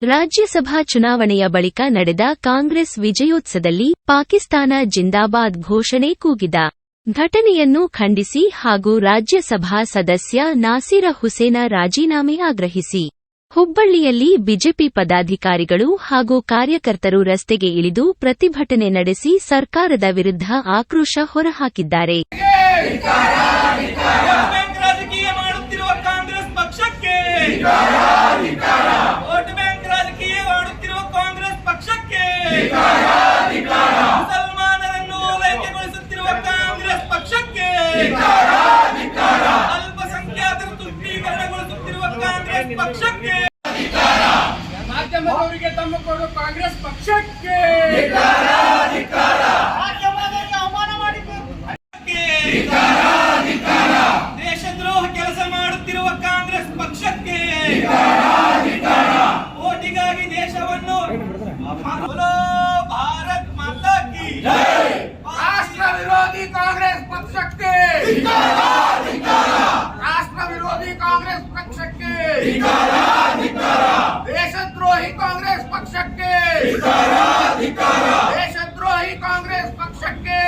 ರಾಜ್ಯಸಭಾ ಚುನಾವಣೆಯ ಬಳಿಕ ನಡೆದ ಕಾಂಗ್ರೆಸ್ ವಿಜಯೋತ್ಸವದಲ್ಲಿ ಪಾಕಿಸ್ತಾನ ಜಿಂದಾಬಾದ್ ಘೋಷಣೆ ಕೂಗಿದ ಘಟನೆಯನ್ನು ಖಂಡಿಸಿ ಹಾಗೂ ರಾಜ್ಯಸಭಾ ಸದಸ್ಯ ನಾಸೀರ ಹುಸೇನ ರಾಜೀನಾಮೆ ಆಗ್ರಹಿಸಿ ಹುಬ್ಬಳ್ಳಿಯಲ್ಲಿ ಬಿಜೆಪಿ ಪದಾಧಿಕಾರಿಗಳು ಹಾಗೂ ಕಾರ್ಯಕರ್ತರು ರಸ್ತೆಗೆ ಇಳಿದು ಪ್ರತಿಭಟನೆ ನಡೆಸಿ ಸರ್ಕಾರದ ವಿರುದ್ಧ ಆಕ್ರೋಶ ಹೊರಹಾಕಿದ್ದಾರೆ. ಮುಸಲ್ಮಾನರನ್ನು ಓಲೈಕೆಗೊಳಿಸುತ್ತಿರುವ ಕಾಂಗ್ರೆಸ್ ಪಕ್ಷಕ್ಕೆ, ಅಲ್ಪಸಂಖ್ಯಾತರ ತುಷ್ಟೀಕರಣಗೊಳಿಸುತ್ತಿರುವ ಕಾಂಗ್ರೆಸ್ ಪಕ್ಷಕ್ಕೆ, ಮಾಧ್ಯಮದವರಿಗೆ ತಮ್ಮ ಕೊಡುವ ಕಾಂಗ್ರೆಸ್ ಪಕ್ಷಕ್ಕೆ, ಮಾಧ್ಯಮದವರಿಗೆ ಅವಮಾನ ಮಾಡಿದ ದೇಶದ್ರೋಹ ಕೆಲಸ ಮಾಡುತ್ತಿರುವ ಕಾಂಗ್ರೆಸ್ ಪಕ್ಷಕ್ಕೆ, ಓಟಿಗಾಗಿ ದೇಶವನ್ನು ಭಾರತ್ ಮಾತಾ ಕಿ ಜೈ, ರಾಷ್ಟ್ರ ವಿರೋಧಿ ಕಾಂಗ್ರೆಸ್ ಪಕ್ಷಕ್ಕೆ, ರಾಷ್ಟ್ರ ವಿರೋಧಿ ಕಾಂಗ್ರೆಸ್ ಪಕ್ಷಕ್ಕೆ, ದೇಶದ್ರೋಹಿ ಕಾಂಗ್ರೆಸ್ ಪಕ್ಷಕ್ಕೆ, ದೇಶದ್ರೋಹಿ ಕಾಂಗ್ರೆಸ್ ಪಕ್ಷಕ್ಕೆ.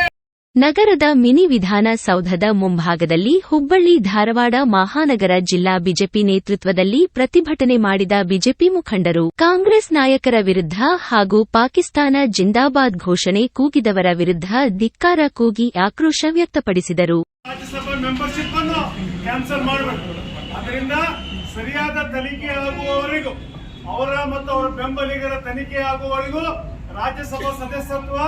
ನಗರದ ಮಿನಿ ವಿಧಾನಸೌಧದ ಮುಂಭಾಗದಲ್ಲಿ ಹುಬ್ಬಳ್ಳಿ ಧಾರವಾಡ ಮಹಾನಗರ ಜಿಲ್ಲಾ ಬಿಜೆಪಿ ನೇತೃತ್ವದಲ್ಲಿ ಪ್ರತಿಭಟನೆ ಮಾಡಿದ ಬಿಜೆಪಿ ಮುಖಂಡರು ಕಾಂಗ್ರೆಸ್ ನಾಯಕರ ವಿರುದ್ಧ ಹಾಗೂ ಪಾಕಿಸ್ತಾನ ಜಿಂದಾಬಾದ್ ಘೋಷಣೆ ಕೂಗಿದವರ ವಿರುದ್ಧ ಧಿಕ್ಕಾರ ಕೂಗಿ ಆಕ್ರೋಶ ವ್ಯಕ್ತಪಡಿಸಿದರು. ರಾಜ್ಯಸಭಾ ಮೆಂಬರ್ಶಿಪ್ ಅನ್ನು ಕ್ಯಾನ್ಸಲ್ ಮಾಡಬೇಕು. ಅದರಿಂದ ಸರಿಯಾದ ತನಿಖೆ ಆಗುವವರೆಗೂ, ಅವರ ಮತ್ತು ಅವರ ಬೆಂಬಲಿಗರ ತನಿಖೆ ಆಗುವವರೆಗೂ ರಾಜ್ಯಸಭಾ ಸದಸ್ಯತ್ವ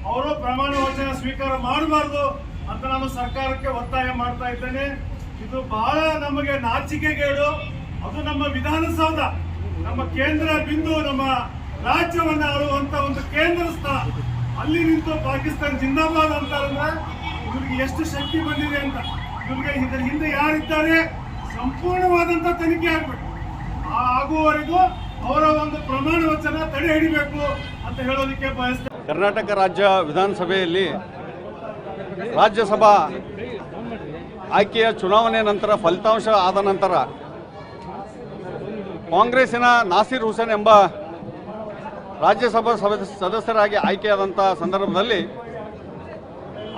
ಅವರು ಪ್ರಮಾಣ ವಚನ ಸ್ವೀಕಾರ ಮಾಡಬಾರದು ಅಂತ ನಾನು ಸರ್ಕಾರಕ್ಕೆ ಒತ್ತಾಯ ಮಾಡ್ತಾ ಇದ್ದೇನೆ. ಇದು ಬಹಳ ನಮಗೆ ನಾಚಿಕೆಗೇಡು. ಅದು ನಮ್ಮ ವಿಧಾನಸೌಧ, ನಮ್ಮ ಕೇಂದ್ರ ಬಿಂದು, ನಮ್ಮ ರಾಜ್ಯವನ್ನು ಆಳುವಂತ ಒಂದು ಕೇಂದ್ರ ಸ್ಥಾನ. ಅಲ್ಲಿ ನಿಂತು ಪಾಕಿಸ್ತಾನ ಜಿಂದಾಬಾದ್ ಅಂತಾರಂದ್ರೆ ಇವ್ರಿಗೆ ಎಷ್ಟು ಶಕ್ತಿ ಬಂದಿದೆ ಅಂತ. ಇವ್ರಿಗೆ ಇದರ ಹಿಂದೆ ಯಾರಿದ್ದಾರೆ ಸಂಪೂರ್ಣವಾದಂತ ತನಿಖೆ ಆಗಬೇಕು. ಆಗುವವರೆಗೂ ಅವರ ಒಂದು ಪ್ರಮಾಣ ವಚನ ತಡೆ ಹಿಡಿಬೇಕು ಅಂತ ಹೇಳೋದಕ್ಕೆ ಬಯಸ್ತೇನೆ. ಕರ್ನಾಟಕ ರಾಜ್ಯ ವಿಧಾನಸಭೆಯಲ್ಲಿ ರಾಜ್ಯಸಭಾ ಆಯ್ಕೆಯ ಚುನಾವಣೆ ನಂತರ ಫಲಿತಾಂಶ ಆದ ನಂತರ ಕಾಂಗ್ರೆಸ್ಸಿನ ನಾಸೀರ್ ಹುಸೇನ್ ಎಂಬ ರಾಜ್ಯಸಭಾ ಸದಸ್ಯರಾಗಿ ಆಯ್ಕೆಯಾದಂಥ ಸಂದರ್ಭದಲ್ಲಿ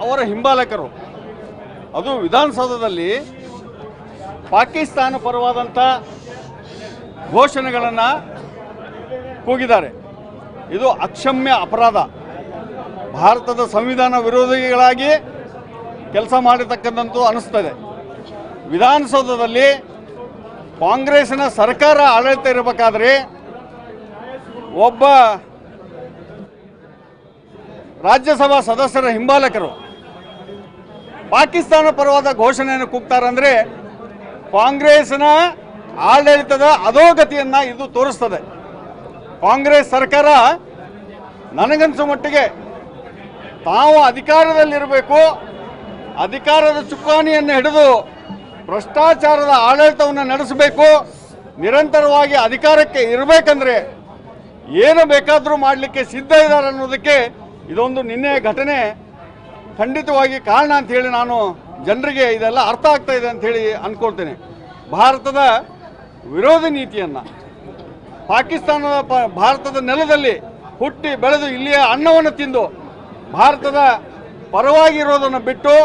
ಅವರ ಹಿಂಬಾಲಕರು ಅದು ವಿಧಾನಸೌಧದಲ್ಲಿ ಪಾಕಿಸ್ತಾನ ಪರವಾದಂಥ ಘೋಷಣೆಗಳನ್ನು ಕೂಗಿದ್ದಾರೆ. ಇದು ಅಕ್ಷಮ್ಯ ಅಪರಾಧ. ಭಾರತದ ಸಂವಿಧಾನ ವಿರೋಧಿಗಳಾಗಿ ಕೆಲಸ ಮಾಡಿರ್ತಕ್ಕಂಥದ್ದು ಅನಿಸ್ತದೆ. ವಿಧಾನಸೌಧದಲ್ಲಿ ಕಾಂಗ್ರೆಸ್ಸಿನ ಸರ್ಕಾರ ಆಡಳಿತ ಇರಬೇಕಾದ್ರೆ ಒಬ್ಬ ರಾಜ್ಯಸಭಾ ಸದಸ್ಯರ ಹಿಂಬಾಲಕರು ಪಾಕಿಸ್ತಾನ ಪರವಾದ ಘೋಷಣೆಯನ್ನು ಕೂಗ್ತಾರಂದ್ರೆ ಕಾಂಗ್ರೆಸ್ನ ಆಡಳಿತದ ಅಧೋಗತಿಯನ್ನು ಇದು ತೋರಿಸ್ತದೆ. ಕಾಂಗ್ರೆಸ್ ಸರ್ಕಾರ ನನಗನ್ಸೋ ಮಟ್ಟಿಗೆ ತಾವು ಅಧಿಕಾರದಲ್ಲಿರಬೇಕು, ಅಧಿಕಾರದ ಚುಕ್ಕಾಣಿಯನ್ನು ಹಿಡಿದು ಭ್ರಷ್ಟಾಚಾರದ ಆಡಳಿತವನ್ನು ನಡೆಸಬೇಕು, ನಿರಂತರವಾಗಿ ಅಧಿಕಾರಕ್ಕೆ ಇರಬೇಕಂದ್ರೆ ಏನು ಬೇಕಾದರೂ ಮಾಡಲಿಕ್ಕೆ ಸಿದ್ಧ ಇದ್ದಾರೆ ಅನ್ನೋದಕ್ಕೆ ಇದೊಂದು ನಿನ್ನೆಯ ಘಟನೆ ಖಂಡಿತವಾಗಿ ಕಾರಣ ಅಂಥೇಳಿ ನಾನು ಜನರಿಗೆ ಇದೆಲ್ಲ ಅರ್ಥ ಆಗ್ತಾ ಇದೆ ಅಂಥೇಳಿ ಅಂದ್ಕೊಳ್ತೇನೆ. ಭಾರತದ ವಿರೋಧಿ ನೀತಿಯನ್ನು ಭಾರತದ ನೆಲದಲ್ಲಿ ಹುಟ್ಟಿ ಬೆಳೆದು ಇಲ್ಲಿಯ ಅನ್ನವನ್ನು ತಿಂದು ಭಾರತದ ಪರವಾಗಿ ಇರೋದನ್ನು ಬಿಟ್ಟು,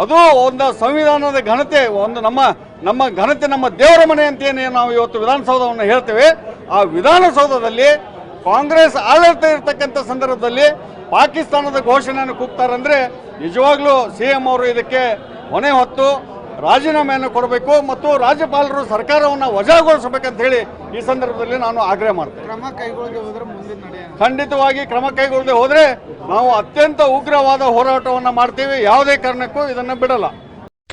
ಅದು ಒಂದು ಸಂವಿಧಾನದ ಘನತೆ, ಒಂದು ನಮ್ಮ ಘನತೆ, ನಮ್ಮ ದೇವರ ಮನೆ ಅಂತೇನೆ ನಾವು ಇವತ್ತು ವಿಧಾನಸೌಧವನ್ನು ಹೇಳ್ತೇವೆ. ಆ ವಿಧಾನಸೌಧದಲ್ಲಿ ಕಾಂಗ್ರೆಸ್ ಆಡಳಿತ ಇರತಕ್ಕಂಥ ಸಂದರ್ಭದಲ್ಲಿ ಪಾಕಿಸ್ತಾನದ ಘೋಷಣೆಯನ್ನು ಕೂಗ್ತಾರಂದ್ರೆ ನಿಜವಾಗ್ಲೂ ಸಿಎಂ ಅವರು ಇದಕ್ಕೆ ಹೊಣೆ ಹೊತ್ತು ರಾಜೀನಾಮೆಯನ್ನು ಕೊಡಬೇಕು ಮತ್ತು ರಾಜ್ಯಪಾಲರು ಸರ್ಕಾರವನ್ನು ವಜಾಗೊಳಿಸಬೇಕಂತ ಹೇಳಿ ಈ ಸಂದರ್ಭದಲ್ಲಿ ನಾನು ಆಗ್ರಹ ಮಾಡ್ತೇನೆ. ಖಂಡಿತವಾಗಿ ಕ್ರಮ ಕೈಗೊಳ್ಳದೆ ಹೋದರೆ ನಾವು ಅತ್ಯಂತ ಉಗ್ರವಾದ ಹೋರಾಟವನ್ನು ಮಾಡ್ತೀವಿ. ಯಾವುದೇ ಕಾರಣಕ್ಕೂ ಇದನ್ನು ಬಿಡಲ್ಲ.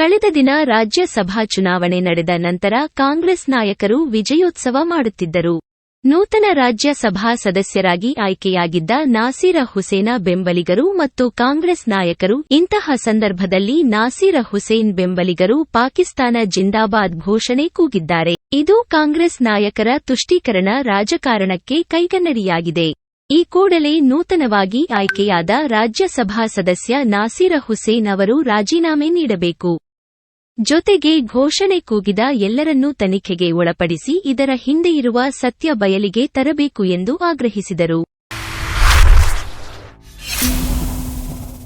ಕಳೆದ ದಿನ ರಾಜ್ಯಸಭಾ ಚುನಾವಣೆ ನಡೆದ ನಂತರ ಕಾಂಗ್ರೆಸ್ ನಾಯಕರು ವಿಜಯೋತ್ಸವ ಮಾಡುತ್ತಿದ್ದರು. ನೂತನ ರಾಜ್ಯಸಭಾ ಸದಸ್ಯರಾಗಿ ಆಯ್ಕೆಯಾಗಿದ್ದ ನಾಸೀರ ಹುಸೇನ ಬೆಂಬಲಿಗರು ಮತ್ತು ಕಾಂಗ್ರೆಸ್ ನಾಯಕರು ಇಂತಹ ಸಂದರ್ಭದಲ್ಲಿ ನಾಸೀರ ಹುಸೇನ್ ಬೆಂಬಲಿಗರು ಪಾಕಿಸ್ತಾನ ಜಿಂದಾಬಾದ್ ಘೋಷಣೆ ಕೂಗಿದ್ದಾರೆ. ಇದು ಕಾಂಗ್ರೆಸ್ ನಾಯಕರ ತುಷ್ಟೀಕರಣ ರಾಜಕಾರಣಕ್ಕೆ ಕೈಗನ್ನಡಿಯಾಗಿದೆ. ಈ ಕೂಡಲೇ ನೂತನವಾಗಿ ಆಯ್ಕೆಯಾದ ರಾಜ್ಯಸಭಾ ಸದಸ್ಯ ನಾಸೀರ ಹುಸೇನ್ ಅವರು ರಾಜೀನಾಮೆ ನೀಡಬೇಕು. ಜೊತೆಗೆ ಘೋಷಣೆ ಕೂಗಿದ ಎಲ್ಲರನ್ನೂ ತನಿಖೆಗೆ ಒಳಪಡಿಸಿ ಇದರ ಹಿಂದೆ ಇರುವ ಸತ್ಯ ಬಯಲಿಗೆ ತರಬೇಕು ಎಂದು ಆಗ್ರಹಿಸಿದರು.